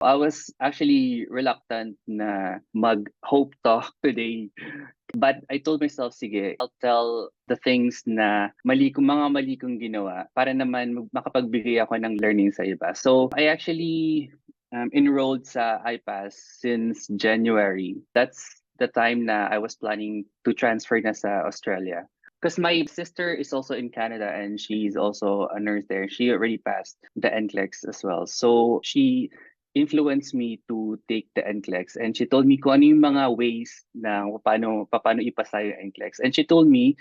I was actually reluctant na mag-hope talk today. But I told myself, sige, I'll tell the things na mali kong ginawa para naman makapagbigay ako ng learning sa iba. So I actually enrolled sa iPass since January. That's the time na I was planning to transfer na sa Australia. Because my sister is also in Canada and she's also a nurse there. She already passed the NCLEX as well. So she influenced me to take the NCLEX and she told me kung ano yung mga ways na paano ipasa yung NCLEX. And she told me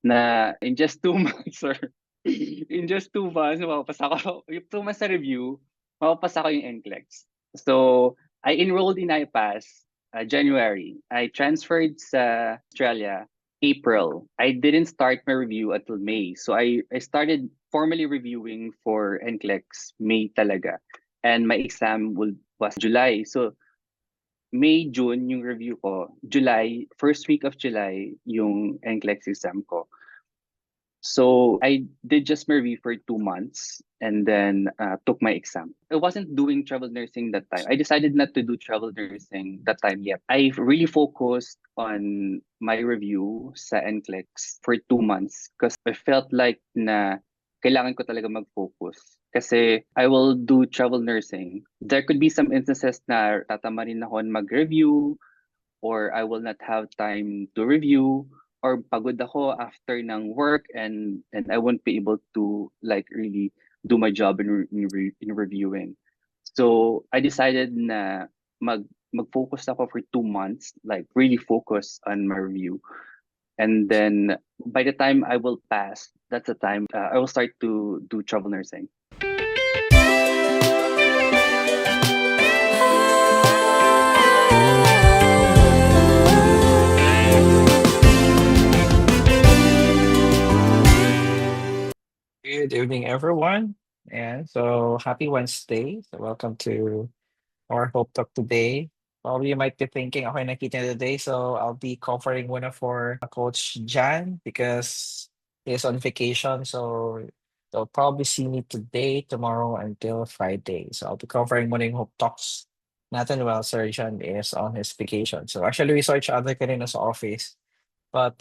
na in just 2 months or in just 2 months, mapapasa ko, yung 2 months sa review, mapapasa ko yung NCLEX. So, I enrolled in IPAS January. I transferred sa Australia April. I didn't start my review until May. So, I started formally reviewing for NCLEX May talaga. And my exam was July. So, May, June yung review ko. July, first week of July, yung NCLEX exam ko. So I did just my review for 2 months and then took my exam. I wasn't doing travel nursing that time. I decided not to do travel nursing that time yet. I really focused on my review sa NCLEX for 2 months because I felt like na kailangan ko talaga mag-focus. Kasi I will do travel nursing. There could be some instances na tatamarin ako mag-review or I will not have time to review or pagod ako after ng work and I won't be able to like really do my job in reviewing. So I decided na mag-focus ako for 2 months, like really focus on my review. And then by the time I will pass, that's the time I will start to do travel nursing. Good evening, everyone. And so happy Wednesday. So welcome to our Hope Talk today. Well, you might be thinking, okay, nakita niyo today. So I'll be covering one of our Coach Jan because he's on vacation. So they'll probably see me today, tomorrow, until Friday. So I'll be covering one of Hope Talks natin while Sir Jan is on his vacation. So actually, we saw each other kanina sa office. But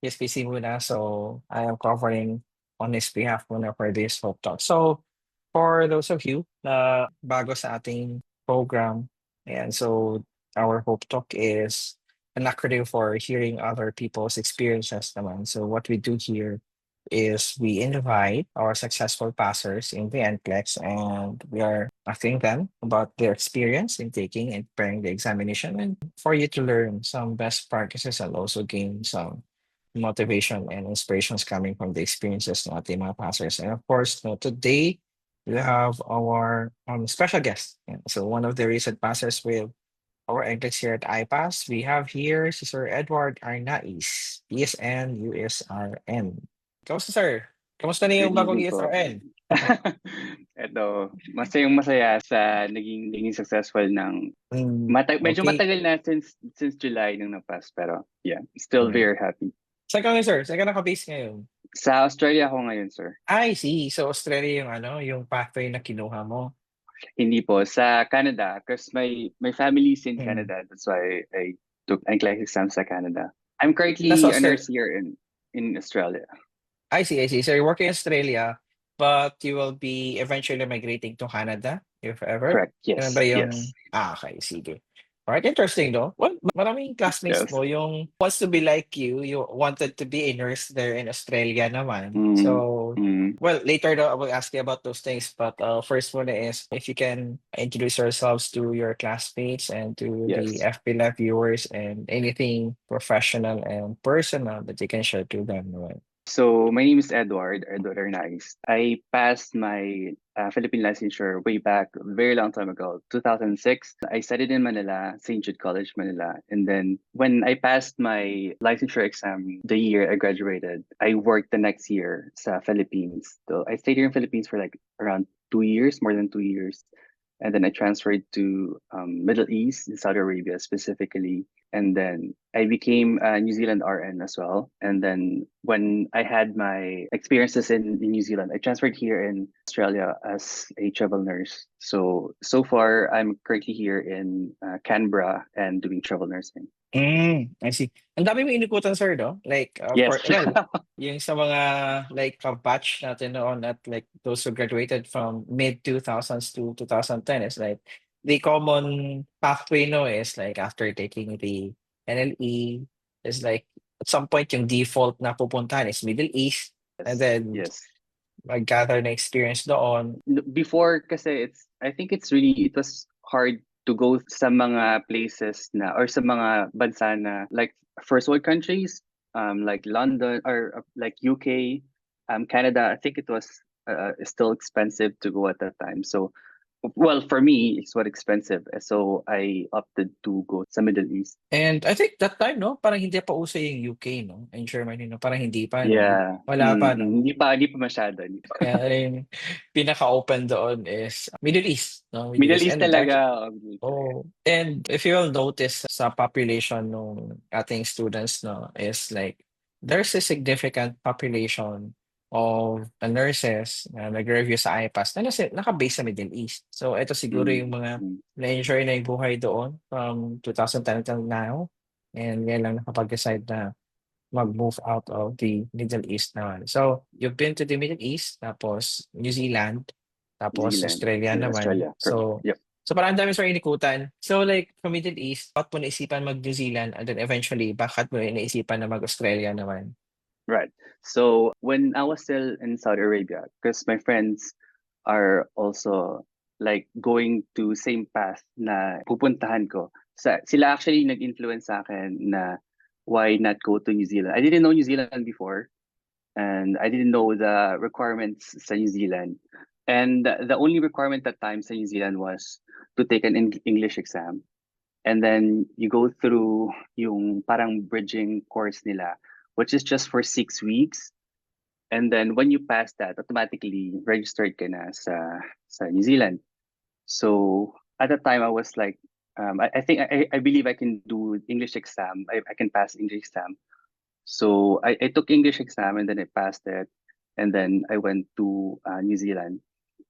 he's busy muna, so I am covering on his behalf muna for this Hope Talk. So for those of you na bago sa ating program, and so our Hope Talk is an acronym for hearing other people's experiences naman. So what we do here is we invite our successful passers in the NCLEX and we are asking them about their experience in taking and preparing the examination and for you to learn some best practices and also gain some motivation and inspirations coming from the experiences ng ating mga passers. And of course, no, today we have our special guest. And so one of the recent passers with our NCLEX here at IPAS, we have here si Sir Edward Arnaiz, PSN USRN. Kamusta, sir? Kamusta na yung Good bagong evening po. ESRN? Eto, masaya sa naging successful ng medyo Okay. matagal na since July nung na-pass pero yeah, still Mm. very happy. Saan ka ngayon, sir? Saan ka naka-base ngayon? Sa Australia ako ngayon, sir. I see. So, Australia yung yung pathway na kinuha mo. Hindi po sa Canada because my family is in Mm. Canada. That's why I took NCLEX exams sa Canada. I'm Nasa currently a Australia. nurse here in Australia. I see, I see. So, you're working in Australia, but you will be eventually migrating to Canada, if ever. Correct. Yan ba Yes. yung... Yes. Okay, sige. Alright, interesting, no? Well, maraming classmates Yes. mo yung wants to be like you wanted to be a nurse there in Australia naman. Mm, So, mm, well, later though, I will ask you about those things. But first one is if you can introduce yourselves to your classmates and to the yes. FP Live viewers and anything professional and personal that you can share to them. Right? So my name is Edward Arnaiz. I passed my Philippine licensure way back a very long time ago, 2006. I studied in Manila, St. Jude College, Manila. And then when I passed my licensure exam the year I graduated, I worked the next year sa Philippines. So I stayed here in Philippines for like around 2 years, more than 2 years. And then I transferred to Middle East in Saudi Arabia specifically. and then I became a New Zealand RN as well. And then when I had my experiences in New Zealand, I transferred here in Australia as a travel nurse. So far, I'm currently here in Canberra and doing travel nursing. I see. Ang dami mong inikutan, sir, no? Like, Yes. for, well, yung sa mga, like, batch natin noon at, like, those who graduated from mid-2000s to 2010 is, like, the common pathway, no, is, like, after taking the NLE, is, like, at some point, yung default na pupuntahan is Middle East, and Yes. then Yes. mag-gather na experience doon. Before kasi I think it was hard to go sa mga places na or sa mga bansa na like first world countries, like London or like UK, Canada. I think it was still expensive to go at that time. So well, for me it's what expensive, so I opted to go sa Middle East. And I think that time, no, parang hindi pa uso yung UK, no, and Germany, no, parang hindi pa, no, Yeah. wala pa, no. Hindi pa masyado. Kaya yung pinaka-open doon is Middle East, no? Middle Middle East. East And talaga. Oh, Middle East talaga. oh, and if you will notice sa population ng ating students, no, is like there's a significant population of nurses na nag-review sa IPAS na naka-base sa Middle East. So ito siguro Mm, yung mga mm. na-enjoy na yung buhay doon from 2010 until now. And ngayon lang nakapag-decide na mag-move out of the Middle East naman. So, you've been to the Middle East, tapos New Zealand, New tapos Zealand Australia and naman. Australia. Correct. So, Yep. so parang ang dami sa inikutan. So, like, from Middle East, bakit mo naisipan mag-New Zealand and then eventually, bakit mo naisipan na mag-Australia naman? Right. So when I was still in Saudi Arabia, because my friends are also like going to same path na pupuntahan ko. Sila actually nag-influence sa akin na why not go to New Zealand. I didn't know New Zealand before, and I didn't know the requirements sa New Zealand. And the only requirement that time sa New Zealand was to take an English exam. And then you go through yung parang bridging course nila, which is just for 6 weeks. And then when you pass that, automatically registered ka na sa New Zealand. So at the time, I was like, I believe I can do English exam. I can pass English exam. So I took English exam and then I passed it. And then I went to New Zealand.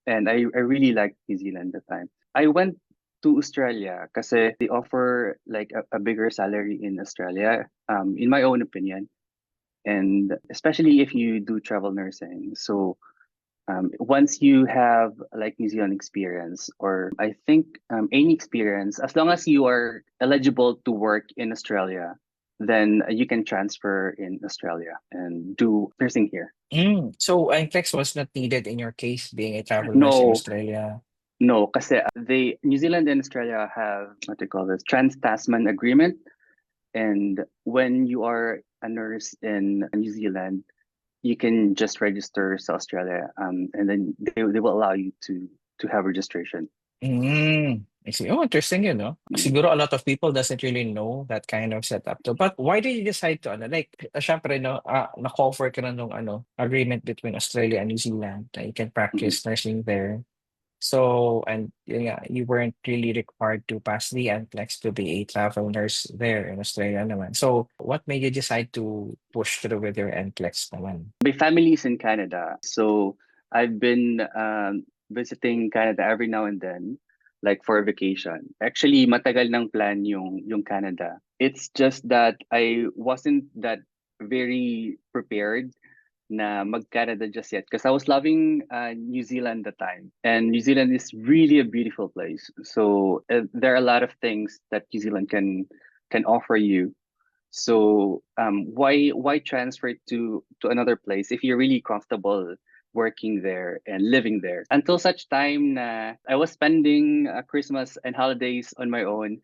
And I really liked New Zealand at the time. I went to Australia because they offer like a bigger salary in Australia, in my own opinion, and especially if you do travel nursing. So once you have like New Zealand experience, or I think any experience, as long as you are eligible to work in Australia, then you can transfer in Australia and do nursing here. So, NCLEX was not needed in your case, being a travel nurse in No, Australia. no, kasi New Zealand and Australia have what they call this Trans-Tasman Agreement, and when you are a nurse in New Zealand, you can just register to Australia, and then they will allow you to have registration. I see. Oh, interesting yun, no? Siguro a lot of people doesn't really know that kind of setup to. But why did you decide to, like, syempre, no, na-cover ka na nung, agreement between Australia and New Zealand that you can Mhm. practice nursing there. So, and yeah, you weren't really required to pass the NCLEX to be a travel nurse there in Australia naman. So, what made you decide to push through with your NCLEX naman? My family is in Canada, so I've been visiting Canada every now and then, like for a vacation. Actually, matagal ng plan yung Canada. It's just that I wasn't that very prepared na mag-Canada just yet because I was loving New Zealand at the time, and New Zealand is really a beautiful place. So there are a lot of things that New Zealand can offer you. So why transfer to another place if you're really comfortable working there and living there? Until such time na I was spending Christmas and holidays on my own,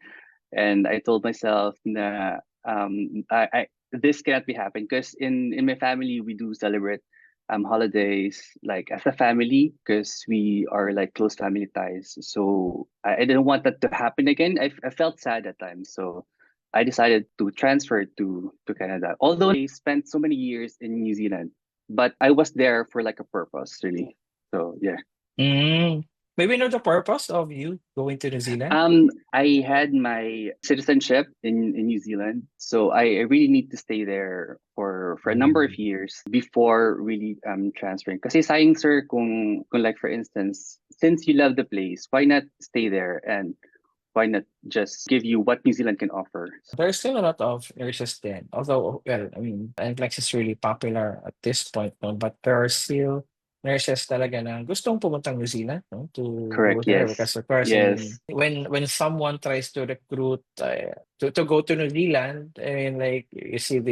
and I told myself na I this cannot be happening because in my family we do celebrate holidays like as a family because we are like close family ties. So I didn't want that to happen again. I felt sad at times, so I decided to transfer to Canada. Although I spent so many years in New Zealand, but I was there for like a purpose, really. So yeah. Mm. Maybe know the purpose of you going to New Zealand? I had my citizenship in New Zealand, so I really need to stay there for a number of Mm. years before really transferring. Kasi sayang sir kung like for instance, since you love the place, why not stay there and why not just give you what New Zealand can offer? There's still a lot of nurses then. Although, well, I mean, NCLEX is really popular at this point, no? But there are still nurses talaga na gustong pumuntang New Zealand, no? To go Correct. there Yes. because of course, I mean, Yes. when someone tries to recruit to go to New Zealand, I mean, like you see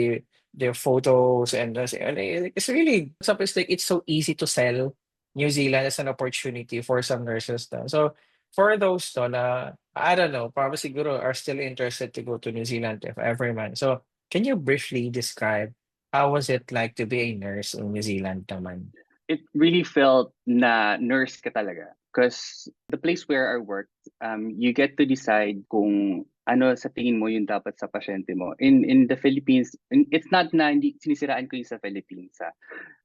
their photos and it's really sometimes like it's so easy to sell New Zealand as an opportunity for some nurses. No? So for those to na I don't know, probably siguro are still interested to go to New Zealand if ever man. So can you briefly describe how was it like to be a nurse in New Zealand naman? It really felt na nurse ka talaga. Because the place where I worked, you get to decide kung ano sa tingin mo yung dapat sa pasyente mo. In the Philippines, it's not na hindi sinisiraan ko yung sa Philippines.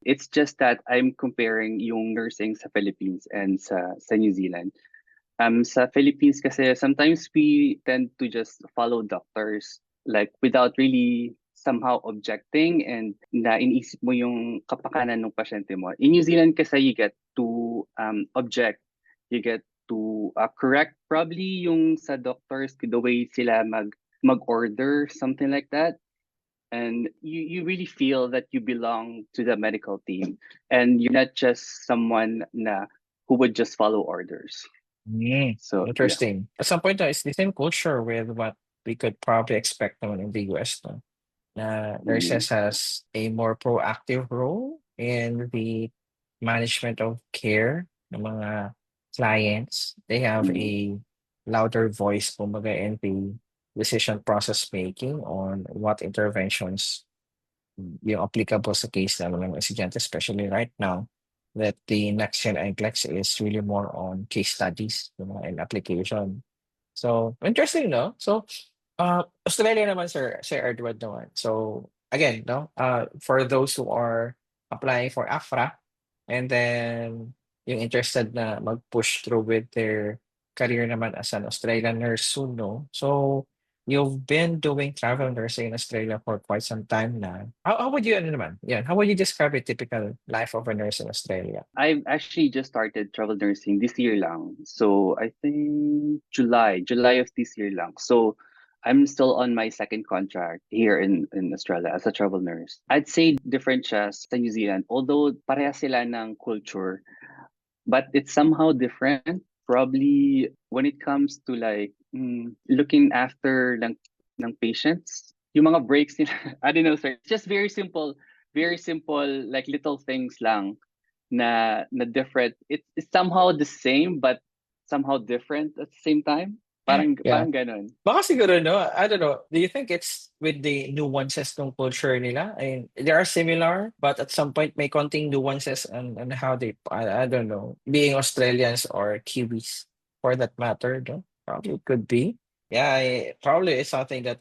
It's just that I'm comparing yung nursing sa Philippines and sa New Zealand. Sa Philippines kasi sometimes we tend to just follow doctors like without really somehow objecting and na iniisip mo yung kapakanan ng pasyente mo. In New Zealand kasi you get to object, you get to correct probably yung sa doctors the way sila mag-order something like that, and you really feel that you belong to the medical team and you're not just someone na who would just follow orders. Mm, So yeah. interesting. At some point, it's the same culture with what we could probably expect naman in the US, no? Na Mm. nurses has a more proactive role in the management of care ng mga clients. They have Mm. a louder voice, kumbaga, in the decision process making on what interventions yung applicable sa case namin ng estudyante, especially right now that the next gen NCLEX is really more on case studies, and application. So interesting, no? So Australia naman, Sir Edward naman. So again, no, for those who are applying for AFRA and then yung interested na mag-push through with their career naman as an Australian nurse soon, no? So you've been doing travel nursing in Australia for quite some time now. How would you, ano naman? Yeah, how would you describe a typical life of a nurse in Australia? I've actually just started travel nursing this year lang. So I think July of this year lang. So I'm still on my second contract here in Australia as a travel nurse. I'd say different siya sa New Zealand, although pareha sila ng culture, but it's somehow different. Probably when it comes to like looking after ng patients, yung mga breaks nila, I don't know, sir. It's just very simple, like little things lang na different. It's somehow the same but somehow different at the same time. Yeah. Parang ganon. Baka siguro, no, I don't know. Do you think it's with the nuances ng culture nila? I mean, they are similar, but at some point may konting nuances and how they, I don't know, being Australians or Kiwis for that matter, no? Probably could be. Yeah, probably it's something that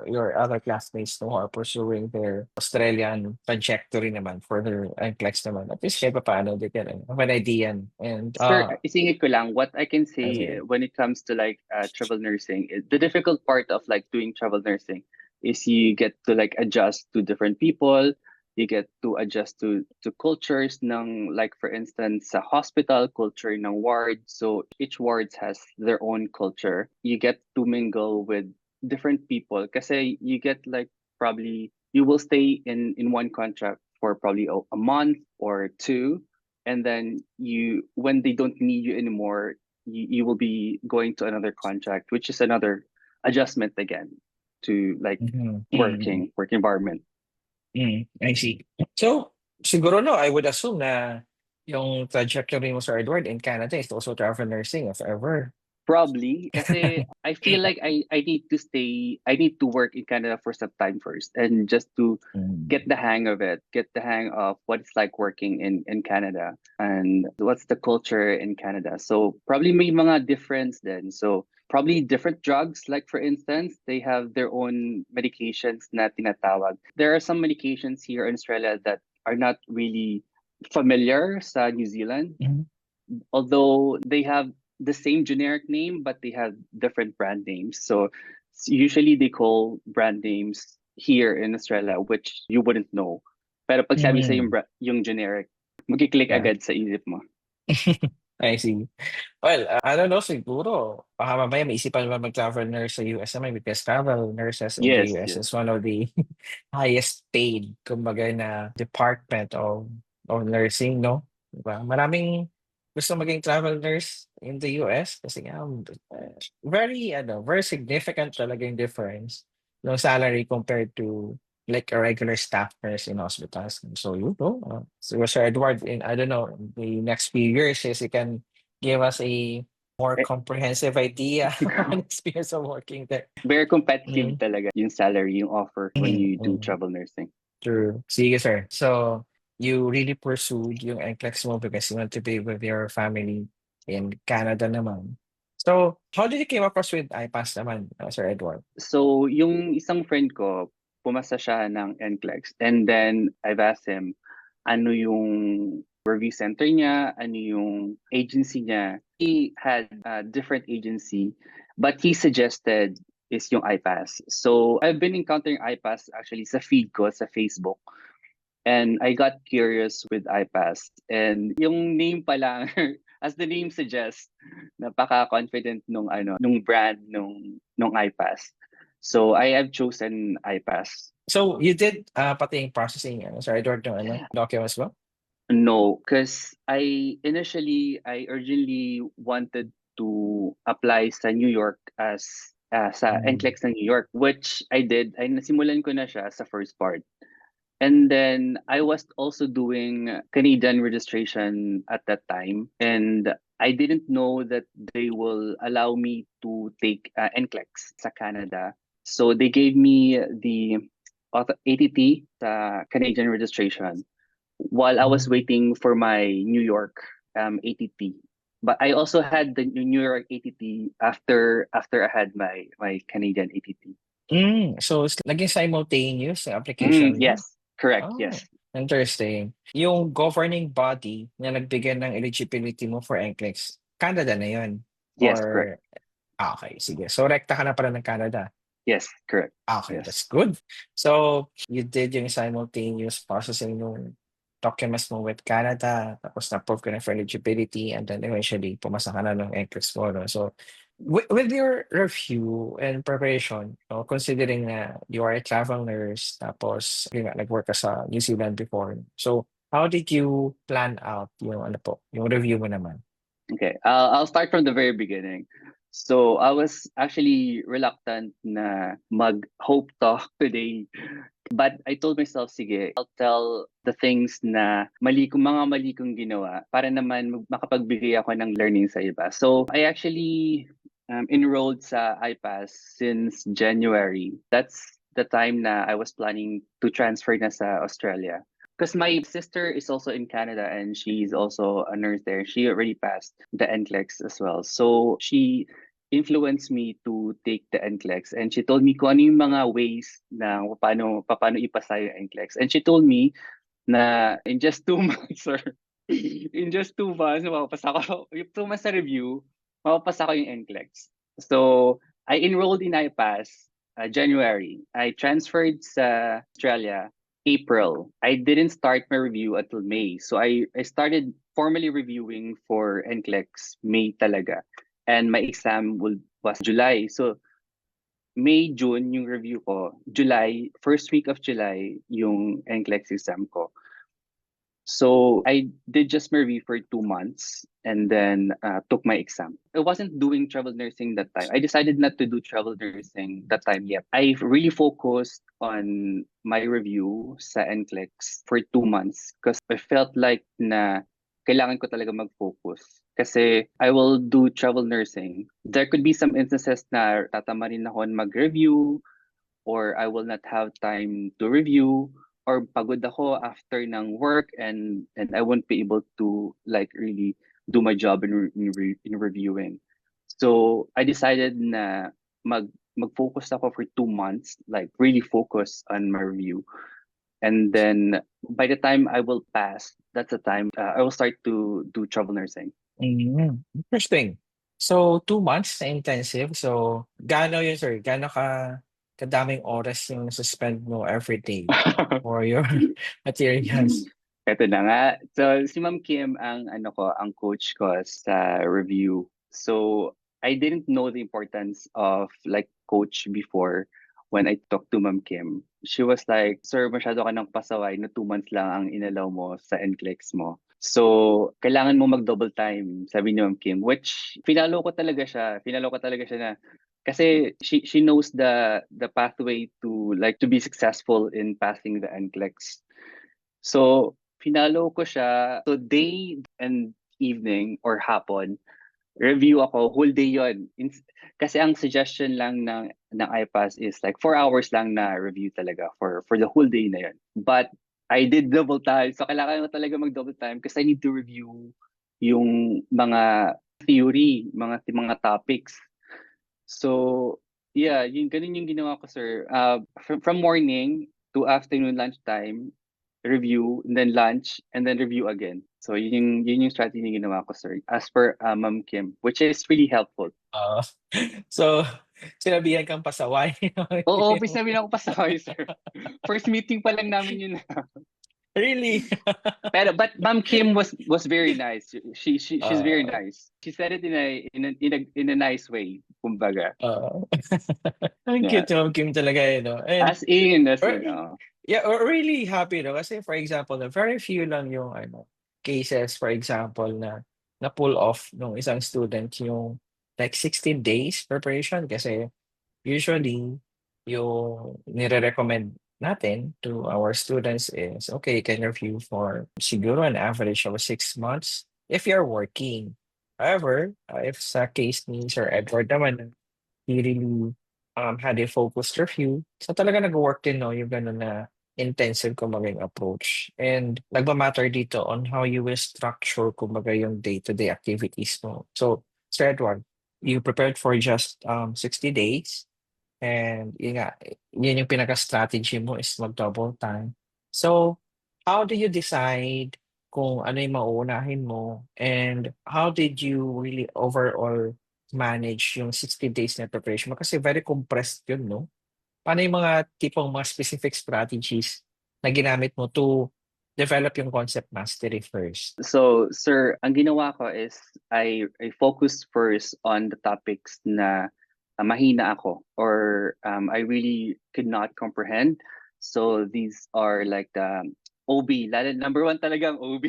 your other classmates know are pursuing their Australian trajectory naman for their NCLEX naman. At least kahit paano they can have an idea and Sir, isingit ko lang, what I can say sige. when it comes to like travel nursing, the difficult part of like doing travel nursing is you get to like adjust to different people, you get to adjust to cultures ng like for instance sa hospital culture ng ward. So each ward has their own culture. You get to mingle with different people kasi you get like probably you will stay in one contract for probably a month or two, and then you when they don't need you anymore, you will be going to another contract, which is another adjustment again to like Mhm. Mm. work environment. I see. So, siguro no, I would assume na yung trajectory mo, Sir Edward, in Canada is also travel nursing if ever. Probably kasi I feel like I need to stay, I need to work in Canada for some time first and just to get Mm. the hang of it, get the hang of what it's like working in Canada and what's the culture in Canada. So probably may mga difference then. So probably different drugs, like for instance, they have their own medications na tinatawag. There are some medications here in Australia that are not really familiar sa New Zealand. Mhm. although they have the same generic name, but they have different brand names. So usually they call brand names here in Australia, which you wouldn't know. Pero pag sabi sa yung, Mm, yung generic, magkiklik yeah. agad sa isip mo. I see. Well, I don't know, siguro, baka mamaya may isipan naman mag-travel nurse sa US naman because travel nurses in the Yes, US yes. is one of the highest paid, kumbaga, na department of nursing, no? Diba? Maraming gusto maging travel nurse in the US kasi nga, very significant talaga yung difference ng salary compared to like a regular staff nurse in hospitals. So so Sir Edward, in I don't know, in the next few years, yes, you can give us a more Eh, comprehensive idea on experience of working there. Very competitive Mm, talaga yung salary, yung offer when mm, you do mm. travel nursing. True. Sige, sir. So, you really pursued yung NCLEX mo because you want to be with your family in Canada naman. So, how did you came across with IPAS naman, Sir Edward? So, yung isang friend ko, pumasa siya ng NCLEX. And then, I've asked him, ano yung review center niya, ano yung agency niya. He had a different agency, but he suggested is yung iPass. So, I've been encountering iPass actually sa feed ko sa Facebook. And I got curious with iPass. And yung name pa lang, as the name suggests, napaka-confident nung brand nung iPass. So I have chosen iPass. So, you did pati yung processing, Sir Edward, ng documents ba? No, because I originally wanted to apply sa New York as sa Mm. NCLEX ng New York, which I did. Ay nasimulan ko na siya sa first part. And then I was also doing Canadian registration at that time. And I didn't know that they will allow me to take NCLEX sa Canada. So they gave me the ATT sa Canadian registration while I was Mm. waiting for my New York ATT. But I also had the New York ATT after I had my Canadian ATT. So, naging simultaneous yung application mo? Yes, correct. Oh, Yes, interesting. Yung governing body na nagbigay ng eligibility mo for NCLEX, Canada na yun? yes, correct. Or, okay, sige. So, rekta ka na pala ng Canada. Yes, correct. Okay, Yes. that's good. So, you did yung simultaneous processing ng documents mo with Canada, tapos na-prove ka na for eligibility, and then eventually, pumasa ka na ng NCLEX mo. No? So, with your review and preparation, no, considering na you are a travel nurse, tapos yun nga, nag-work ka sa New Zealand before. So, how did you plan out yung review mo naman? Okay. I'll start from the very beginning. So I was actually reluctant na mag-hope talk today. But I told myself, sige, I'll tell the things na mali kong ginawa para naman makapagbigay ako ng learning sa iba. So I actually enrolled sa iPass since January. That's the time na I was planning to transfer na sa Australia. Because my sister is also in Canada and she's also a nurse there. She already passed the NCLEX as well. So she influenced me to take the NCLEX and she told me kung ano yung mga ways na paano ipasa yung NCLEX. And she told me na in just 2 months or in just 2 months, mapapasa ko, yung 2 months na review, mapapasa ko yung NCLEX. So I enrolled in iPass January. I transferred sa Australia April. I didn't start my review until May. So I started formally reviewing for NCLEX May talaga. And my exam was July. So May, June yung review ko. July, first week of July yung NCLEX exam ko. So I did just my review for 2 months and then took my exam. I wasn't doing travel nursing that time. I decided not to do travel nursing that time yet. I really focused on my review sa NCLEX for 2 months because I felt like na kailangan ko talaga mag-focus. Kasi I will do travel nursing. There could be some instances na tatama rin ako mag-review or I will not have time to review or pagod ako after ng work and I won't be able to like really do my job in reviewing. So I decided na mag-focus ako for 2 months, like really focus on my review. And then by the time I will pass, that's the time I will start to do travel nursing. Interesting. So, 2 months na intensive. So, gaano yun, sir? Gaano kadaming oras yung nasuspend mo every day for your materials? Eto na nga. So, si Ma'am Kim ang ang coach ko sa review. So, I didn't know the importance of like coach before when I talked to Ma'am Kim. She was like, "Sir, masyado ka ng pasaway na 2 months lang ang inalaw mo sa NCLEX mo. So, kailangan mo mag-double time," sabi ni Ma'am Kim, which finalo ko talaga siya. Finalo ko talaga siya na kasi she knows the pathway to like to be successful in passing the NCLEX. So, finalo ko siya. So, day and evening or hapon, review ako, whole day yon. Kasi ang suggestion lang ng iPass is like 4 hours lang na review talaga for the whole day na yon. But I did double time. So, kailangan ko talaga mag-double time kasi I need to review yung mga theory, mga topics. So, yeah, ganun yung ginawa ko, sir. From morning to afternoon lunchtime, review, and then lunch, and then review again. So, yun yung strategy na ginawa ko, sir, as per Ma'am Kim, which is really helpful. Uh, so, sinabihan kang pasaway. Oo, sabi na ako pa sa sir. First meeting pa lang namin yun. Really? But Ma'am Kim was very nice. She's very Uh, nice. She said it in a nice way, kumbaga. uh, ang Yeah. cute yung Kim talaga, no? And, As in, or- yeah, we're really happy, no? Kasi, for example, na very few lang yung, cases, for example, na pull off nung isang student yung like 16 days preparation kasi usually, yung nire-recommend natin to our students is, okay, you can review for siguro an average of 6 months if you're working. However, if sa case ni Sir Edward naman, he really had a focused review, so talaga nag-work din, no, yung gano'n na intensive kumbaga yung approach. And nagmamatter dito on how you will structure kumbaga yung day-to-day activities mo. So, Sir Edward, you prepared for just 60 days. And yun nga, yun yung pinaka-strategy mo is mag-double time. So, how do you decide kung ano yung mauunahin mo? And how did you really overall manage yung 60 days na preparation mo? Kasi very compressed yun, no? Paano yung mga tipong mga specific strategies na ginamit mo to develop yung concept mastery first? So, sir, ang ginawa ko is I focus first on the topics na mahina ako or I really could not comprehend. So, these are like the OB, number one talaga ang OB.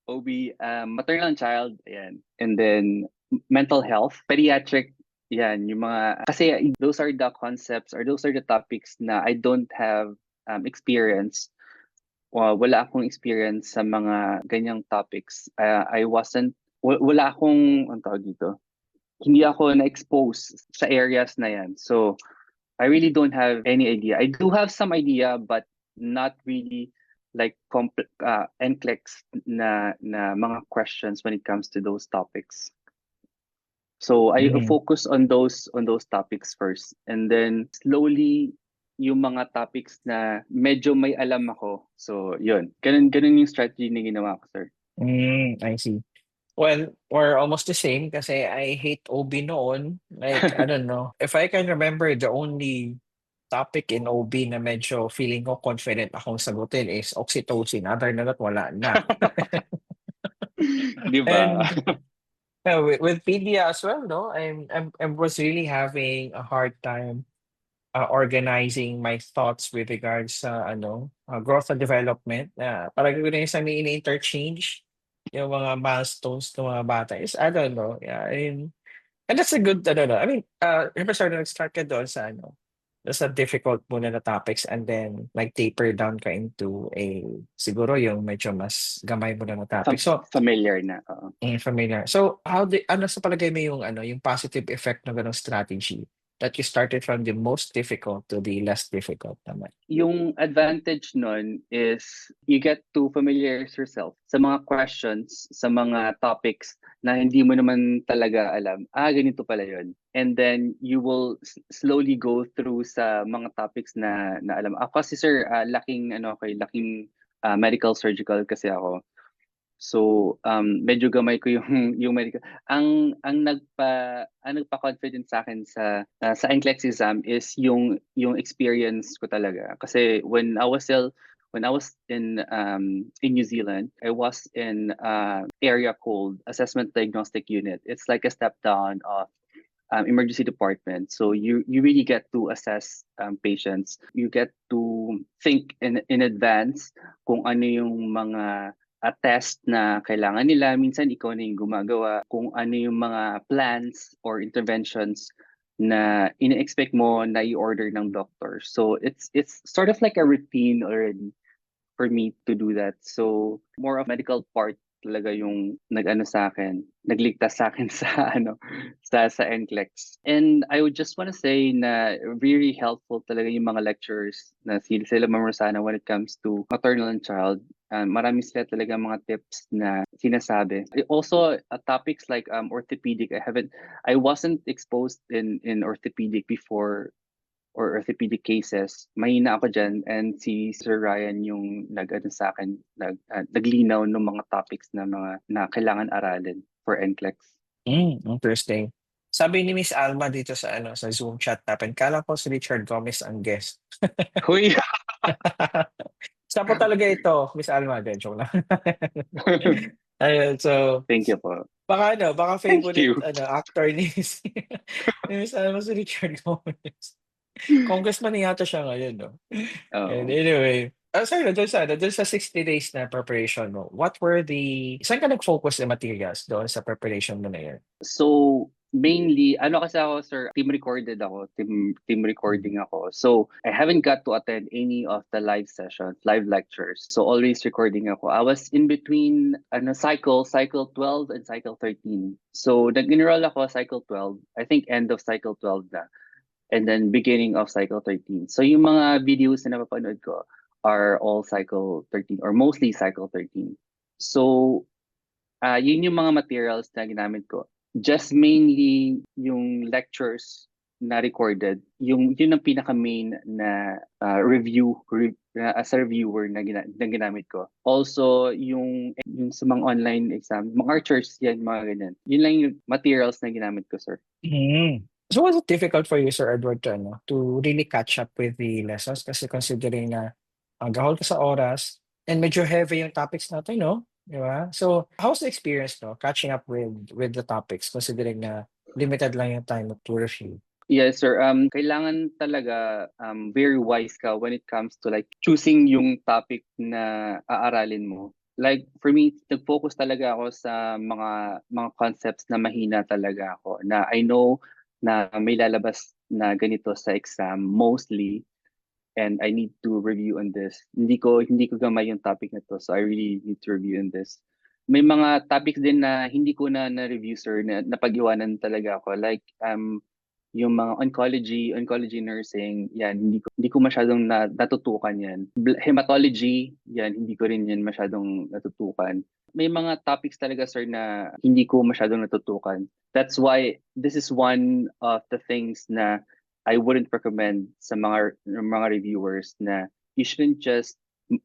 OB, maternal and child, ayan. And then mental health, pediatric, yan, yung mga, kasi those are the concepts or those are the topics na I don't have experience. Wala akong experience sa mga ganyang topics. I wasn't, wala akong, ang tawag dito, hindi ako na-expose sa areas na yan. So, I really don't have any idea. I do have some idea, but not really like NCLEX na mga questions when it comes to those topics. So I Mhm. focus on those topics first, and then slowly yung mga topics na medyo may alam ako. So yun, ganun yung strategy na ginawa ko, sir. I see. Well, we're almost the same kasi I hate OB noon. Like, I don't know. If I can remember, the only topic in OB na medyo feeling ko confident akong sagutin is oxytocin. Other than that, wala na. Di ba? And with pedia as well, no? I was really having a hard time organizing my thoughts with regards sa growth and development. Parang ko na yung sa ini-interchange yung mga milestones ng mga bata is I don't know. Yeah, and that's a good ano no. I mean, remember sir nag-start ka doon sa sa difficult muna na topics and then like taper down ka into a siguro yung medyo mas gamay muna na topic. So, Familiar na. Oo. familiar. So, ano sa palagay mo yung yung positive effect ng ganong strategy that you started from the most difficult to the less difficult naman? Yung advantage nun is you get to familiarize yourself sa mga questions, sa mga topics na hindi mo naman talaga alam. Ganito pala yun. And then you will slowly go through sa mga topics na alam. Ako kasi sir, laking medical surgical kasi ako. So, medyo gamay ko yung yung medical. Ang nagpa-confident sa akin sa NCLEX exam is yung experience ko talaga. Kasi when I was in New Zealand, I was in area called Assessment Diagnostic Unit. It's like a step down of emergency department. So you really get to assess patients. You get to think in advance kung ano yung mga test na kailangan nila. Minsan ikaw na yung gumagawa. Kung ano yung mga plans or interventions na ina-expect mo na i-order ng doctor. So it's sort of like a routine already for me to do that. So more of medical part talaga yung nag-ano sa akin, nagligtas sa akin sa sa NCLEX. And I would just want to say na very helpful talaga yung mga lectures na sila Ma'am Rosana when it comes to maternal and child. Marami sila talaga mga tips na sinasabi. Also, topics like orthopedic, I wasn't exposed in orthopedic before or orthopedic cases, mahina ako dyan and si Sir Ryan yung nag-ano sa akin, naglinaw ng mga topics na kailangan aralin for NCLEX. Interesting. Sabi ni Miss Alma dito sa sa Zoom chat natin, kala ko si Richard Gomez ang guest. Huy! Saan po talaga ito, Miss Alma? Then, joke lang. Ayun, so, Thank you po. baka Thank favorite you. actor ni ni Miss Alma si Richard Gomez. Congressman na yata siya ngayon, no? And Oo. anyway, sorry, doon sa 60 days na preparation mo, saan ka nag-focus na materials doon sa preparation mo na yun? So, mainly, ano kasi ako, sir, team recording ako. So, I haven't got to attend any of the live sessions, live lectures. So, always recording ako. I was in between, cycle 12 and cycle 13. So, nag-enroll ako cycle 12. I think end of cycle 12 na. And then beginning of cycle 13. So, yung mga videos na napapanood ko are all cycle 13 or mostly cycle 13. So, yun yung mga materials na ginamit ko. Just mainly yung lectures na recorded, yun ang pinaka main na as a reviewer na ginamit ko. Also yung sa mga online exam, mga archers yan, mga ganyan. Yun lang yung materials na ginamit ko, sir. So was it difficult for you, Sir Edward, to really catch up with the lessons? Kasi considering na gahol ka sa oras and medyo heavy yung topics natin, no? Di ba? So, how's the experience, no? Catching up with the topics considering na limited lang yung time to review? Yes, sir. Kailangan talaga very wise ka when it comes to like choosing yung topic na aaralin mo. Like for me, nag-focus talaga ako sa mga concepts na mahina talaga ako. Na I know na may lalabas na ganito sa exam mostly and I need to review on this. Hindi ko gamay yung topic na to, so I really need to review on this. May mga topics din na hindi ko na-review, sir, na napag-iwanan talaga ako. Like yung mga oncology nursing, yan, hindi ko masyadong natutukan yan. Hematology, yan, hindi ko rin yan masyadong natutukan. May mga topics talaga, sir, na hindi ko masyadong natutukan. That's why this is one of the things na I wouldn't recommend sa mga reviewers na you shouldn't just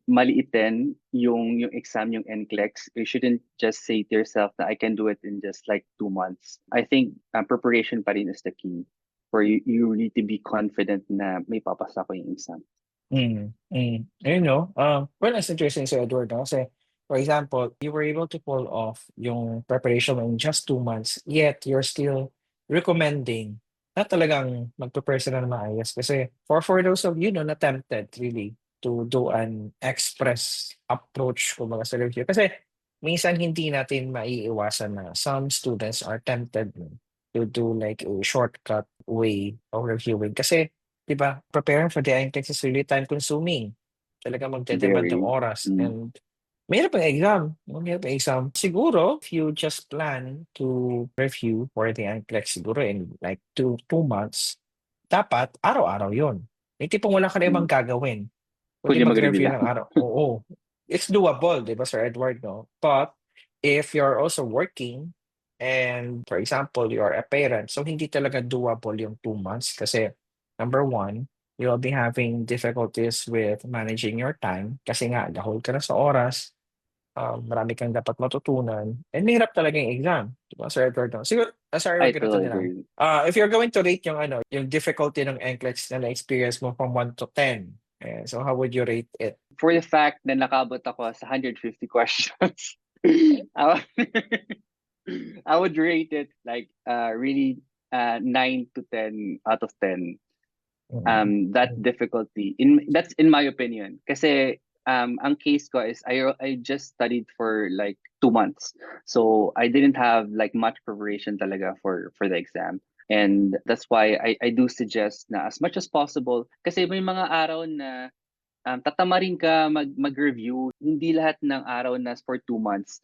maliitin yung exam, yung NCLEX. You shouldn't just say to yourself that I can do it in just like 2 months. I think preparation pa rin is the key for you need to be confident na may papasa ko yung exam. Ayun, no? Well, that's interesting, Sir Edward, no? Kasi, for example, you were able to pull off yung preparation in just 2 months, yet you're still recommending na talagang magprepare sila na maayos. Kasi for those of you, no, na tempted really to do an express approach kumbaga sa review. Kasi minsan hindi natin maiiwasan na some students are tempted, no, to do like a shortcut way of reviewing. Kasi, di ba, preparing for the NCLEX is really time consuming. Talaga magdedemand ng Very. oras. And mahirap ang exam. Mahirap ang exam. Siguro, if you just plan to review for the NCLEX siguro in like 2 months, dapat araw-araw yun. Yung tipong wala ka na ibang gagawin. Kundi Kundi mag-review mag-review lang. ng araw. Oo. It's doable, di ba, Sir Edward, no? But if you're also working and, for example, you're a parent, so hindi talaga doable yung 2 months kasi number one, you'll be having difficulties with managing your time kasi nga, dahol ka na sa oras. marami kang dapat matutunan, and mahirap talaga yung exam. Diba, Sir Edward? No? Siguro, Sir I Edward, ganito totally na lang. agree. If you're going to rate yung difficulty ng NCLEX na na-experience mo from 1 to 10, so how would you rate it? For the fact na nakabot ako sa 150 questions, I would, I would rate it like really 9 to 10 out of 10. That difficulty that's in my opinion, kasi ang case ko is I just studied for like 2 months, so I didn't have like much preparation talaga for the exam, and that's why I do suggest na as much as possible, kasi may mga araw na tatamarin ka mag-review. Hindi lahat ng araw na for 2 months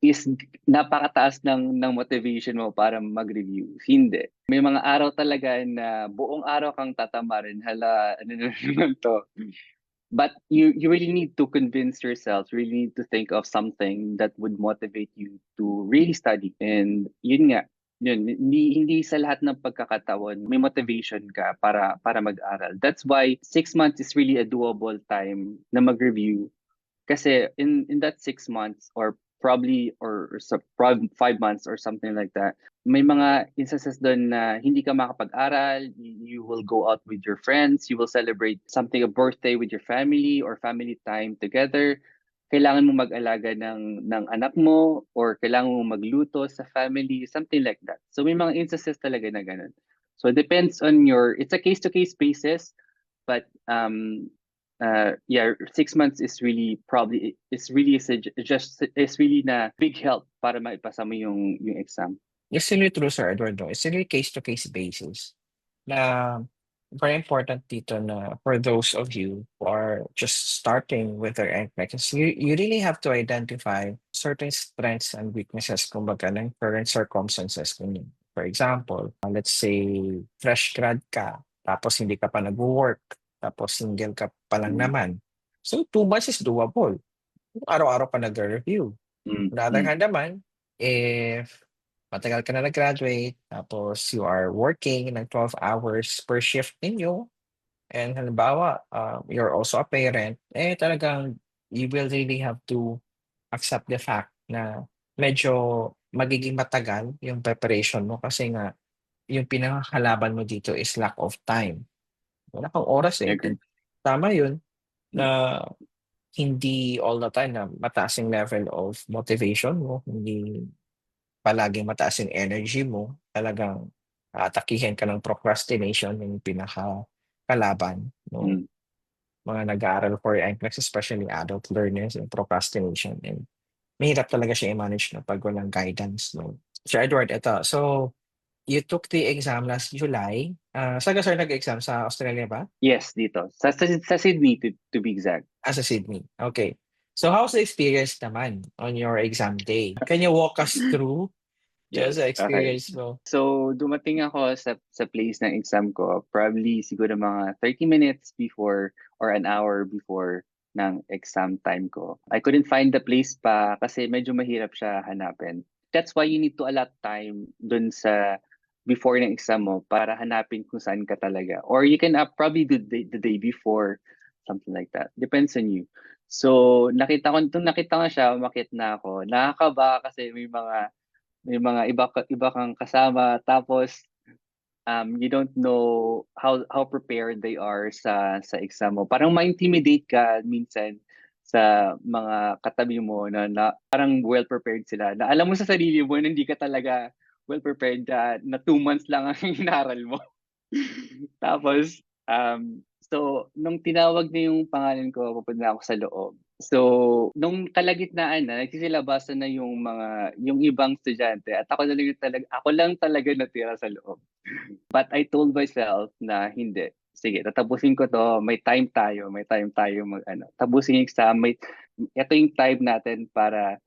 is napakataas ng motivation mo para mag-review. Hindi. May mga araw talaga na buong araw kang tatamarin. Hala, ano na naman to? But you really need to convince yourself, really need to think of something that would motivate you to really study. And yun nga, hindi sa lahat ng pagkakataon may motivation ka para mag-aral. That's why 6 months is really a doable time na mag-review, kasi in that 6 months, or probably or sa 5 months or something like that, may mga instances doon na hindi ka makapag-aral, you will go out with your friends, you will celebrate something, a birthday with your family or family time together. Kailangan mo mag-alaga ng anak mo, or kailangan mo magluto sa family, something like that. So may mga instances talaga na ganun. So it depends on it's a case-to-case basis, but yeah, 6 months is really probably it's really just it's really na big help para maipasa mo yung exam. It's really true, Sir Edward. No? It's really case-to-case basis. Na very important dito na for those of you who are just starting with their NCLEX, you really have to identify certain strengths and weaknesses kumbaga ng current circumstances. For example, let's say fresh grad ka, tapos hindi ka pa nag-work, tapos single ka pa lang naman. So 2 months is doable. Araw-araw ka nag-review. On the other hand naman, if matagal ka na nag-graduate, tapos you are working ng 12 hours per shift ninyo, and halimbawa, you're also a parent, talagang you will really have to accept the fact na medyo magiging matagal yung preparation mo, kasi nga yung pinakakalaban mo dito is lack of time. Wala kang oras eh. Agree. Tama yun na hindi all the time na mataas yung level of motivation mo, hindi palaging mataas yung energy mo, talagang atakihin ka ng procrastination, yung pinaka-kalaban, no? Mga nag-aaral for NCLEX, especially adult learners, yung procrastination. And mahirap talaga siya i-manage na pag walang guidance, no? Sir Edward, ito. So, you took the exam last July. Saan ka, sir, nag-exam? Sa Australia ba? Yes, dito. Sa Sydney, to be exact. Sa Sydney. Okay. So, how's the experience naman on your exam day? Can you walk us through just the Okay. experience mo? So dumating ako sa place ng exam ko, probably siguro mga 30 minutes before or an hour before ng exam time ko. I couldn't find the place pa kasi medyo mahirap siya hanapin. That's why you need to allot time dun sa before ng exam mo para hanapin kung saan ka talaga. Or you can probably do the day before, something like that. Depends on you. So nakita ko siya, umakyat na ako. Nakakaba kasi may mga iba kang kasama, tapos you don't know how prepared they are sa exam mo. Parang ma-intimidate ka minsan sa mga katabi mo na parang well prepared sila. Na alam mo sa sarili mo na hindi ka talaga well prepared, na 2 months lang ang inaral mo. Tapos so nung tinawag na yung pangalan ko, pupunta ako sa loob. So, nung kalagitnaan na, nagsisilabasan na yung ibang estudyante, at ako lang talaga natira sa loob. But I told myself na hindi. Sige, tatapusin ko 'to, may time tayo tapusin yung exam, ito yung time natin para,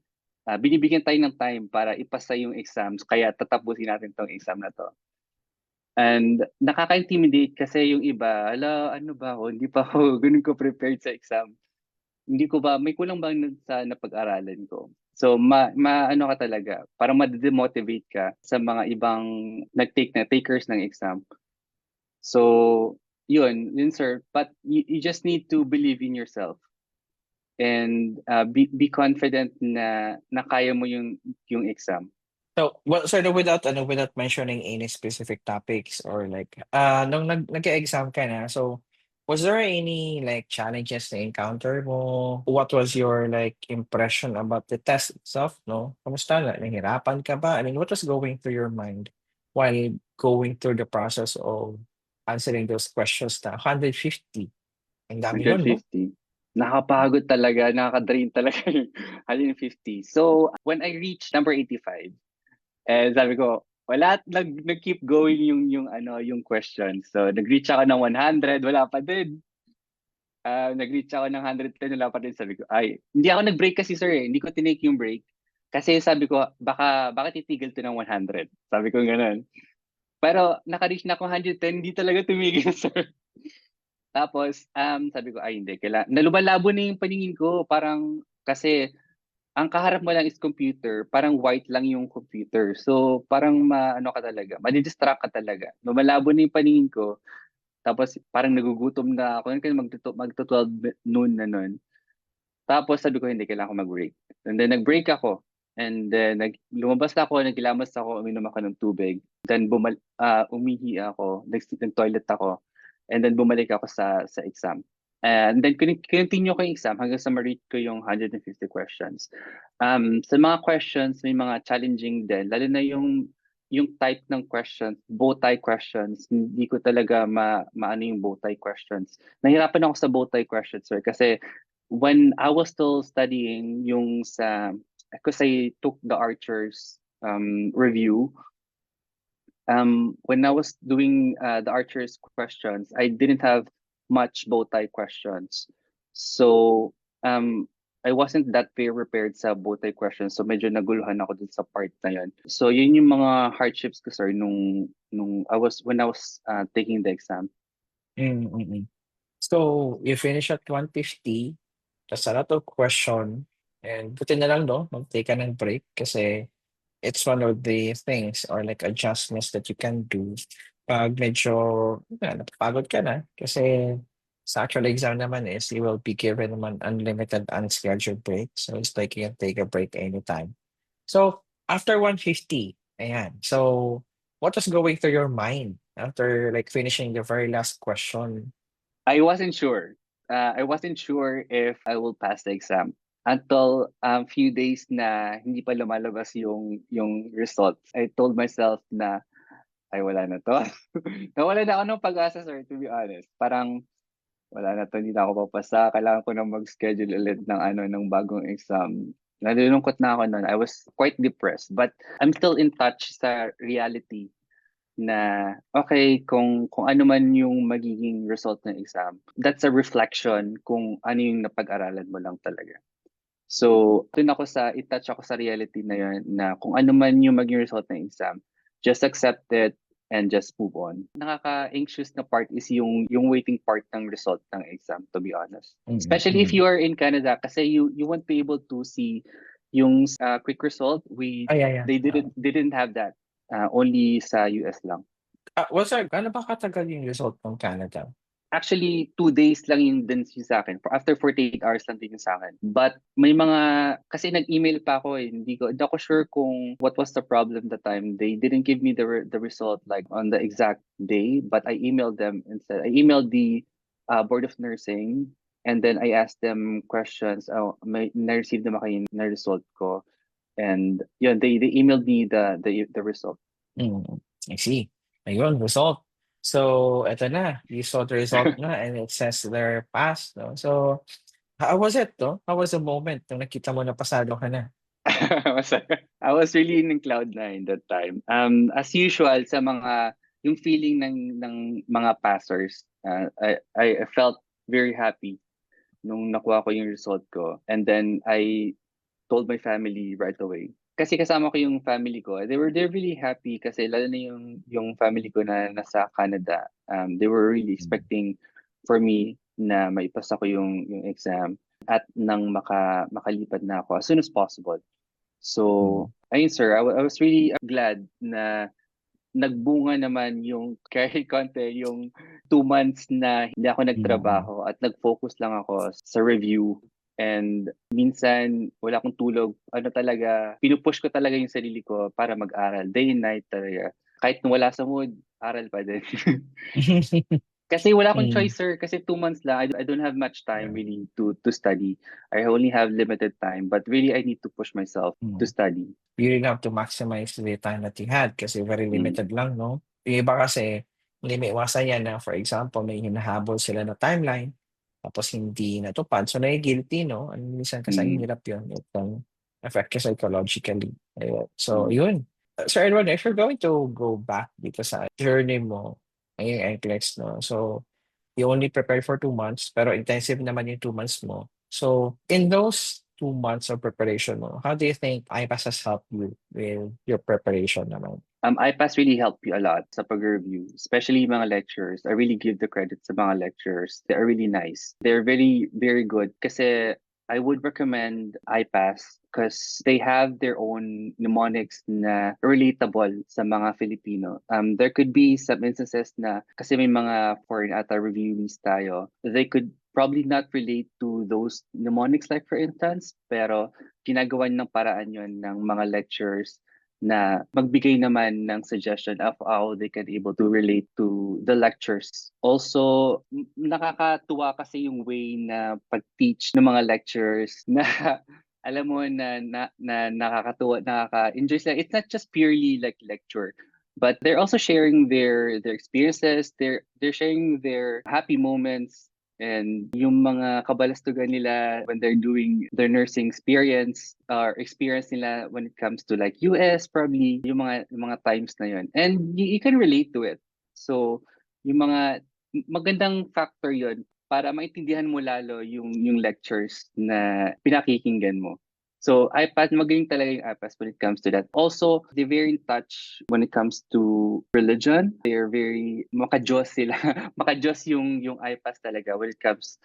binibigyan tayo ng time para ipasa yung exams, kaya tatapusin natin 'tong exam na 'to. And nakaka-intimidate kasi yung iba, "Hala, ano ba ako, hindi pa ako gano'n ka-prepared sa exam. Hindi ko ba may kulang ba sa napag-aralan ko?" So maano ka talaga, parang made-demotivate ka sa mga ibang takers ng exam. So yun sir, but you just need to believe in yourself. and be confident na kaya mo yung exam. So, without mentioning any specific topics or like, nung nag-exam ka na, so was there any like challenges na encounter mo? What was your like impression about the test itself, no? Kamusta na? Nahirapan ka ba? I mean, what was going through your mind while going through the process of answering those questions na 150? Ang dami nun, no? 150. Nakapagod talaga, nakaka-drain talaga yung 150. So, when I reached number 85, sabi ko, wala, nag-keep going yung question. So, nag-reach ako ng 100, wala pa din. Nag-reach ako ng 110, wala pa din. Sabi ko, ay, hindi ako nag-break kasi sir eh. Hindi ko tinake yung break. Kasi sabi ko, baka titigil to ng 100. Sabi ko ganun. Pero naka-reach na ako 110, hindi talaga tumigil sir. Tapos, sabi ko, ay hindi, nalumalabo na yung paningin ko. Parang, kasi, ang kaharap mo lang is computer, parang white lang yung computer. So, parang ano ka talaga, madidistract ka talaga. Lumalabo na yung paningin ko. Tapos, parang nagugutom na ako. Kasi magto 12 noon na nun. Tapos, sabi ko, hindi, kailangan ko mag-break. And then, nag-break ako. And then, lumabas na ako, nagkilamas ako, uminom ako ng tubig. Then, umihi ako, nag-toilet ako. And then bumalik ako sa exam. And then continue ko yung exam hanggang sa ma-reach ko yung 150 questions. Sa mga questions, may mga challenging din. Lalo na yung type ng questions, bow tie questions. Hindi ko talaga maano yung bow tie questions. Nahirapan ako sa bow tie questions, sir. Kasi when I was still studying because I took the Archers review, when I was doing the Archer's questions, I didn't have much bow tie questions. So I wasn't that very prepared sa bow tie questions. So medyo naguluhan ako dun sa part na yun. So yun yung mga hardships ko, sir, when I was taking the exam. Mm-mm. So, you finish at 150, that's a lot of question, and buti na lang, no, mag-take ka ng break kasi it's one of the things or like adjustments that you can do pag medyo napapagod ka na kasi sa actual exam naman is you will be given naman unlimited unscheduled break. So it's like you can take a break anytime. So after 150, ayan. So what was going through your mind after like finishing the very last question? I wasn't sure. I wasn't sure if I will pass the exam until a few days na hindi pa lumalabas yung results. I told myself na ay wala na to. Nawala na ako ng pag-asa, sir, to be honest. Parang wala na to, hindi na ako papasa. Kailangan ko na mag-schedule ulit ng bagong exam. Nalulungkot na ako noon. I was quite depressed. But I'm still in touch sa reality na okay, kung ano man yung magiging result ng exam, that's a reflection kung ano yung napag-aralan mo lang talaga. So, dun i-touch ako sa reality na yun, na kung ano man yung maging result ng exam, just accept it and just move on. Nakaka-anxious na part is yung waiting part ng result ng exam, to be honest. Especially if Mm-mm. you are in Canada, kasi you won't be able to see yung quick result. Yeah. They didn't have that. Only sa US lang. Gaano ba katagal yung result ng Canada? Actually, 2 days lang yung din sa akin. After 48 hours lang din yung sa akin. But may kasi nag-email pa ako eh. Hindi ako sure kung what was the problem that time. They didn't give me the result like on the exact day, but I emailed them instead. I emailed the Board of Nursing, and then I asked them questions. Na-receive naman kayo na result ko. And yun, they emailed me the result. I see. Ayun, result. So, eto na. You saw the result na and it says they're passed, no? So, how was it, no? How was the moment nung nakita mo na pasado ka na? Masaya. I was really in cloud nine that time. As usual yung feeling ng mga passers, I felt very happy nung nakuha ko yung result ko. And then I told my family right away. Kasi kasama ko yung family ko. They're really happy kasi lalo na yung family ko na nasa Canada. They were really expecting for me na maipasa ko yung exam at nang makalipat na ako as soon as possible. So, ayun sir, I was really glad na nagbunga naman yung kahit konti yung 2 months na hindi ako Mm. nagtrabaho at nag-focus lang ako sa review And minsan, wala akong tulog. Ano talaga, pinupush ko talaga yung sarili ko para mag-aral. Day and night talaga. Kahit wala sa mood, aral pa din. Kasi wala akong Mm, choice, sir. Kasi 2 months lang. I don't have much time yeah. really to study. I only have limited time. But really, I need to push myself to Mm. study. You really have to maximize the time that you had kasi very Mm, limited lang, no? Yung iba kasi, hindi may iwasan yan na, for example, may hinahabol sila na timeline, tapos hindi natupad. So, guilty, no? Ano, minsan kasi ang mm, hirap yun. It can affect you psychologically. Ayun. So, mm. yun. Sir Edward, if you're going to go back dito sa journey mo, ngayong NCLEX, no? So, you only prepared for 2 months, pero intensive naman yung 2 months mo. So, in those 2 months of preparation mo, how do you think IPAS has helped you with your preparation naman? IPAS really helped you a lot sa pag-review, especially yung mga lecturers. I really give the credit sa mga lecturers. They are really nice. They're very, very good. Kasi I would recommend IPAS because they have their own mnemonics na relatable sa mga Filipino. There could be some instances na kasi may mga foreign ata reviewees tayo, they could probably not relate to those mnemonics like for instance, pero ginagawa ng paraan yon ng mga lecturers na magbigay naman ng suggestion of how they can able to relate to the lectures. Also, nakakatuwa kasi yung way na pag-teach ng mga lectures na alam mo na nakakatuwa, nakaka-enjoy sila. It's not just purely like lecture, but they're also sharing their experiences, they're sharing their happy moments and yung mga kabalastugan nila when they're doing their nursing experience or experience nila when it comes to like US probably yung mga times na yun and you can relate to it. So yung mga magandang factor yon para maintindihan mo lalo yung lectures na pinakikinggan mo. So iPad, magaling talaga yung iPads when it comes to that. Also, they're very in touch when it comes to religion. They're very maka-Diyos sila. Maka-Diyos yung iPads talaga when it comes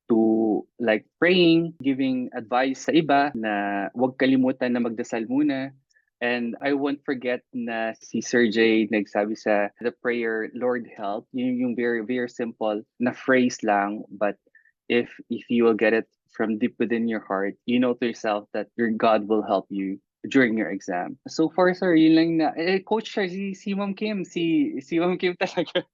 to like praying, giving advice sa iba na huwag kalimutan na magdasal muna. And I won't forget na si Sir J nagsabi sa the prayer, Lord help. Yun yung very, very simple na phrase lang. But if you will get it from deep within your heart, you know to yourself that your God will help you during your exam. So far, sir, yun lang na. Coach, sir, si Ma'am Kim, si Ma'am Kim talaga.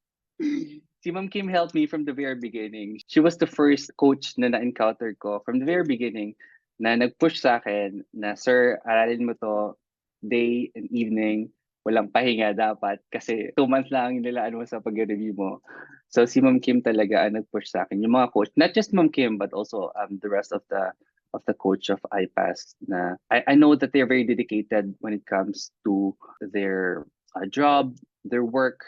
Si Ma'am Kim helped me from the very beginning. She was the first coach na na-encounter ko from the very beginning na nag-push sa akin na, sir, aralin mo to day and evening. Walang pahinga dapat kasi 2 months lang yung nilaan mo sa pag-review mo. So si Ma'am Kim talaga ang nag-push sa akin. Yung mga coach, not just Ma'am Kim but also the rest of the coach of IPAS na I know that they're very dedicated when it comes to their job, their work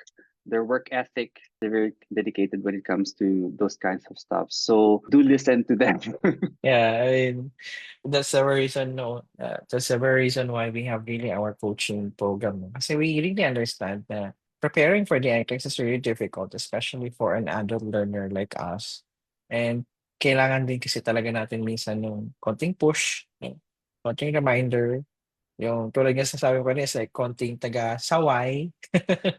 ethic. They're very dedicated when it comes to those kinds of stuff. So do listen to them. Yeah, I mean, that's the reason, no, that's the very reason why we have really our coaching program. No? Kasi we really understand that preparing for the NCLEX is really difficult, especially for an adult learner like us. And kailangan din kasi talaga natin minsan yung konting push, no? Konting reminder, yung tulad nga sa sabi ko kanina is like konting taga-saway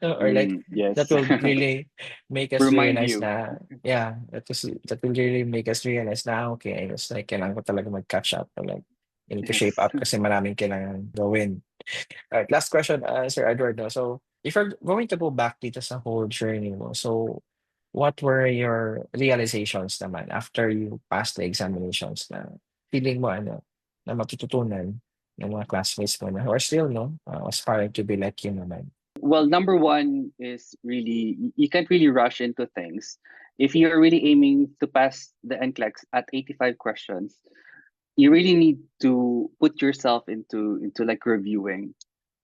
or like that Yes. will really make us Remind realize you. na yeah, that will really make us realize na okay, it's like kailangan ko talaga mag-catch up or like I need to shape Yes. up kasi maraming kailangan gawin. Alright, last question, Sir Edward. No? So, if you're going to go back dito sa whole journey mo, so what were your realizations naman after you passed the examinations na feeling mo na matututunan ng mga classmates mo na who are still aspiring to be like you naman? Well, number one is really you can't really rush into things. If you're really aiming to pass the NCLEX at 85 questions, you really need to put yourself into like reviewing,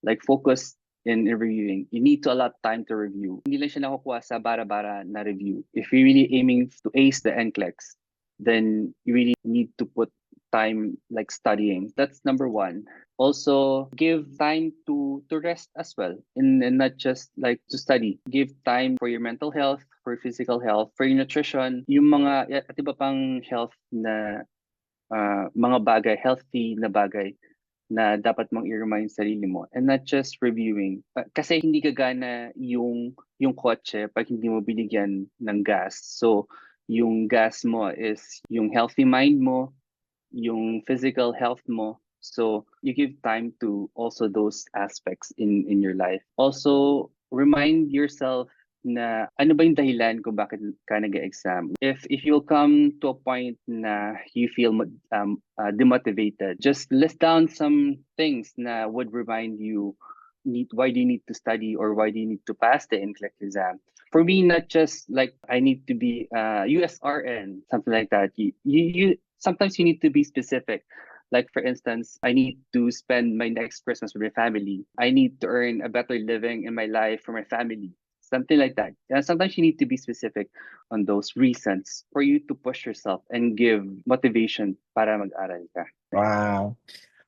like focus in reviewing. You need to allot time to review. Hindi lang siya nakukuha sa bara-bara na review. If you're really aiming to ace the NCLEX, then you really need to put time like studying. That's number one. Also, give time to rest as well, and not just like to study. Give time for your mental health, for physical health, for your nutrition, yung mga at iba pang health na mga bagay, healthy na bagay na dapat mong i-remind sarili mo and not just reviewing. Kasi hindi gagana yung kotse pag hindi mo binigyan ng gas. So, yung gas mo is yung healthy mind mo, yung physical health mo. So you give time to also those aspects in your life. Also, remind yourself na ano ba yung dahilan kung bakit ka nag-exam. If you'll come to a point na you feel demotivated, just list down some things na would remind you why do you need to study or why do you need to pass the NCLEX exam. For me, not just like I need to be USRN, something like that. You sometimes you need to be specific. Like for instance, I need to spend my next Christmas with my family. I need to earn a better living in my life for my family. Something like that. And sometimes you need to be specific on those reasons for you to push yourself and give motivation para mag-aral ka. Wow.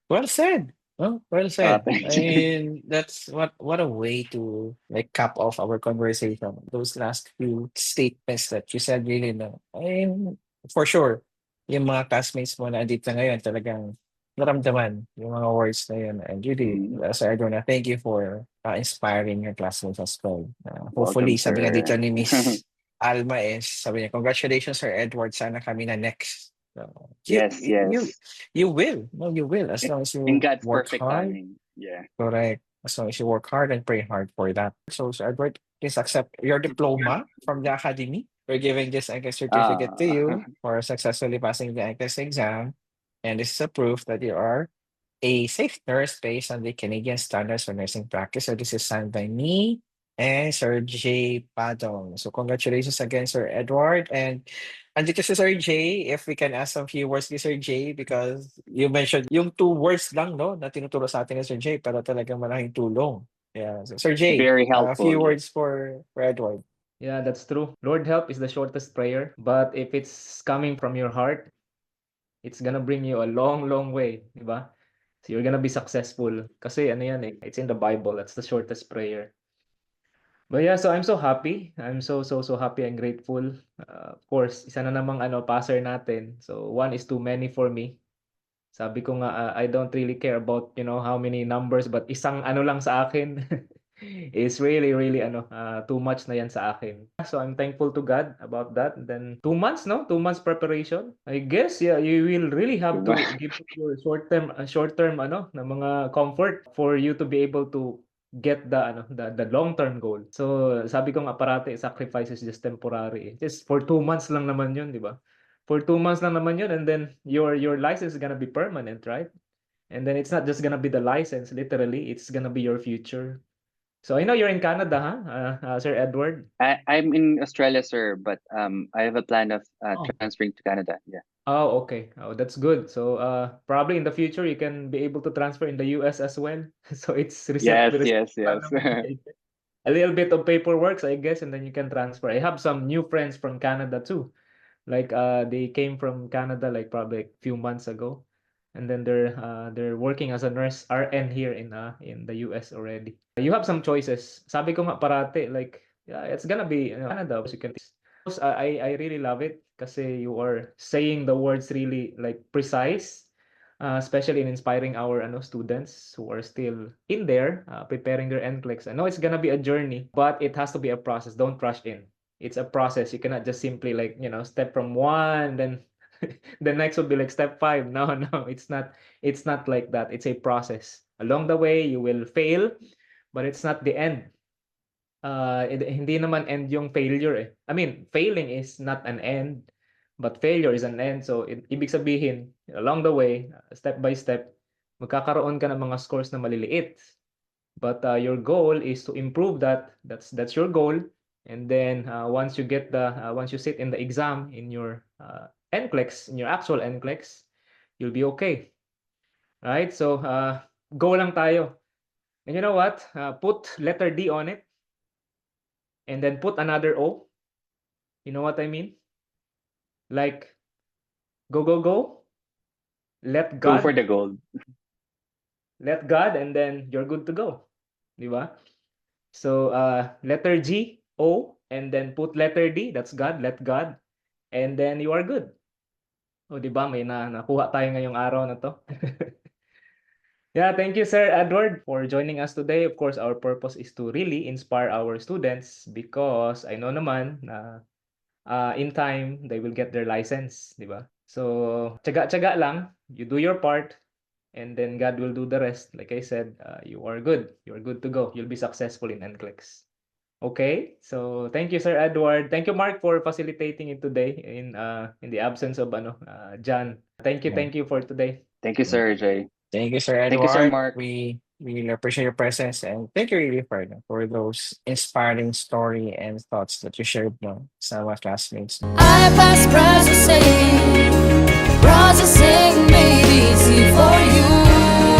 Well said. Well said. Thank I you. mean, that's what a way to like cap off our conversation. Those last few statements that you said really no. I mean, for sure, yung mga classmates mo na andito ngayon talagang naramdaman yung mga words na yun. And really, Sir Edwin, thank you for inspiring your classmates as well. Welcome, Hopefully, sabi nga sir. dito ni Miss Alma is, sabi niya, congratulations, Sir Edward. Sana kami na next. So, Yes, yes. you will. No, you will. As long as In you God's work perfect hard, timing. Yeah. correct. As long as you work hard and pray hard for that. So, Sir Edward, please accept your diploma from the academy. We're giving this NCLEX certificate to you Uh, for successfully passing the NCLEX exam. And this is a proof that you are a safe nurse based on the Canadian Standards for Nursing Practice. So this is signed by me and Sir J. Padong. So congratulations again, Sir Edward. And andito si Sir J, if we can ask some few words to Sir J, because you mentioned yung 2 words lang, no, na tinuturo sa atin ni Sir J, pero talagang malaking tulong. Yeah. So, Sir J, Very a helpful. few Yeah. words for Edward. Yeah, that's true. Lord help is the shortest prayer, but if it's coming from your heart, it's gonna bring you a long, long way, di ba? So you're gonna be successful. Kasi ano yan eh, it's in the Bible. That's the shortest prayer. But yeah, so I'm so happy. I'm so happy and grateful. Of course, isa na namang passer natin. So one is too many for me. Sabi ko nga, I don't really care about, how many numbers, but isang ano lang sa akin is really, really too much na yan sa akin. So I'm thankful to God about that. And then 2 months, no? 2 months preparation. I guess, yeah, you will really have to Diba? give up your short-term, na mga comfort for you to be able to get the long-term goal. So sabi ko nga parati, sacrifice is just temporary. Just for 2 months lang naman yun, di ba? For 2 months lang naman yun, and then your license is gonna be permanent, right? And then it's not just gonna be the license, literally, it's gonna be your future. So I know you're in Canada, huh? Sir Edward? I'm in Australia, sir, but I have a plan of Oh. transferring to Canada. Yeah. Oh, okay. Oh, that's good. So probably in the future you can be able to transfer in the US as well. So it's Yes, reciprocal yes. naman, I guess. A little bit of paperwork, I guess, and then you can transfer. I have some new friends from Canada too. Like they came from Canada like probably a few months ago, and then they're working as a nurse RN here in the US already. You have some choices. Sabi ko nga parate, like, yeah, it's gonna be Canada. So you can. I really love it kasi you are saying the words really like precise, especially in inspiring our students who are still in there preparing their NCLEX. I know it's gonna be a journey, but it has to be a process. Don't rush in. It's a process. You cannot just simply like step from one, then the next would be like step five. No, no, it's not. It's not like that. It's a process. Along the way, you will fail, but it's not the end. Hindi naman end yung failure eh. I mean, failing is not an end, but failure is an end. So, ibig sabihin, along the way, step by step, magkakaroon ka ng mga scores na maliliit. But your goal is to improve that. That's your goal. And then once you sit in the exam in your NCLEX, in your actual NCLEX, you'll be okay. Right? So, go lang tayo. And you know what? Put letter D on it. And then put another O. You know what I mean? Like, go, go, go. Let Go for God. the gold. Let God, and then you're good to go. Di ba? So, letter G, O, and then put letter D. That's God. Let God. And then you are good. O, di ba? May nakuha tayo ngayong araw na to. Yeah, thank you, Sir Edward, for joining us today. Of course, our purpose is to really inspire our students because I know naman na in time, they will get their license, di ba? So, tiyaga-tiyaga lang. You do your part, and then God will do the rest. Like I said, you are good. You're good to go. You'll be successful in NCLEX. Okay, so thank you, Sir Edward. Thank you, Mark, for facilitating it today in the absence of John. Yeah. Thank you for today. Thank you, Sir Jay. Thank you, Sir Thank you, Sir Edward. Mark. We really appreciate your presence and thank you really for those inspiring story and thoughts that you shared sa mga classmates. I pass processing made easy for you.